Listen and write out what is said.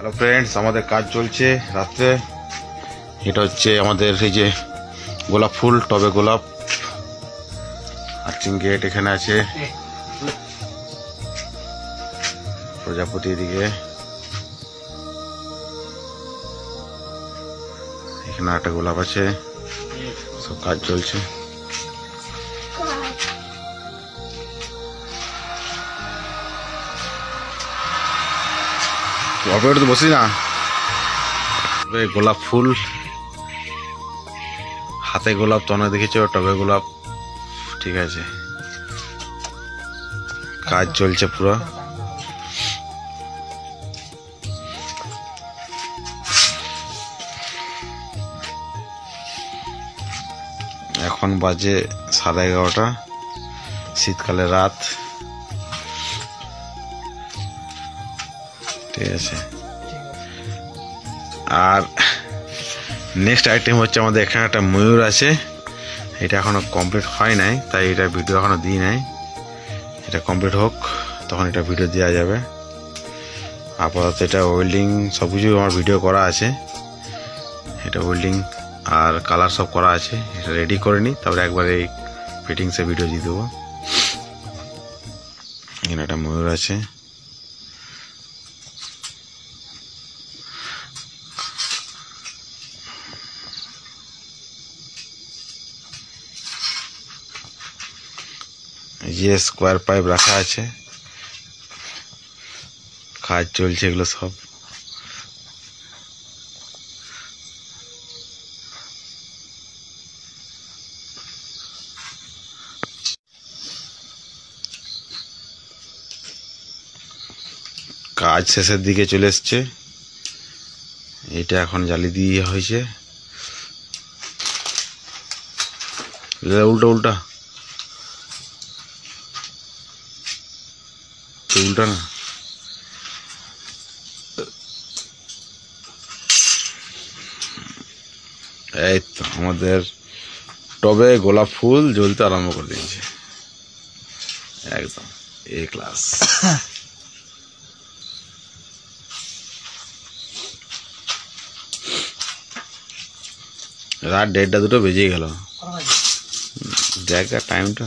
Hello friends, আমাদের কাজ চলছে রাত্রে। এটা হচ্ছে আমাদের এই যে গোলাপ ফুল, টবে গোলাপ। আর্চিং গেট এখানে আছে, প্রজাপতি এদিকে, এখানে একটা গোলাপ আছে। সব কাজ চলছে। অপেক্ষা তো বসি না। গোলাপ ফুল, হাতে গোলাপ তো অনেক দেখেছো, টবে গোলাপ। ঠিক আছে, কাজ চলছে পুরো। এখন বাজে 11:30, শীতকালে রাত। ঠিক আছে, আর নেক্সট আইটেম হচ্ছে আমাদের এখানে একটা ময়ূর আছে। এটা এখনো কমপ্লিট হয় নাই, তাই এটা ভিডিও এখনো দিই নাই। এটা কমপ্লিট হোক, তখন এটা ভিডিও দেওয়া যাবে। আপাতত এটা ওয়েল্ডিং সব কিছু আমার ভিডিও করা আছে। এটা ওয়েল্ডিং আর কালার সব করা আছে। এটা রেডি করে নিই, তারপরে একবারে এই ফিটিংসে ভিডিও দিয়ে দেবো। এখানে একটা ময়ূর আছে। যে স্কোয়ার পাইপ রাখা আছে, কাজ চলছে এগুলো সব। কাজ শেষের দিকে চলে এসছে। এটা এখন জালি দিয়ে হয়েছে। উল্টা উল্টা উল্টা না, এই তো আমাদের টবে গোলাপ ফুল জ্বলতে আরম্ভ করে দিয়েছে। একদম এ ক্লাস। রাত 1:30-2 বেজে গেল। দেখ টাইমটা।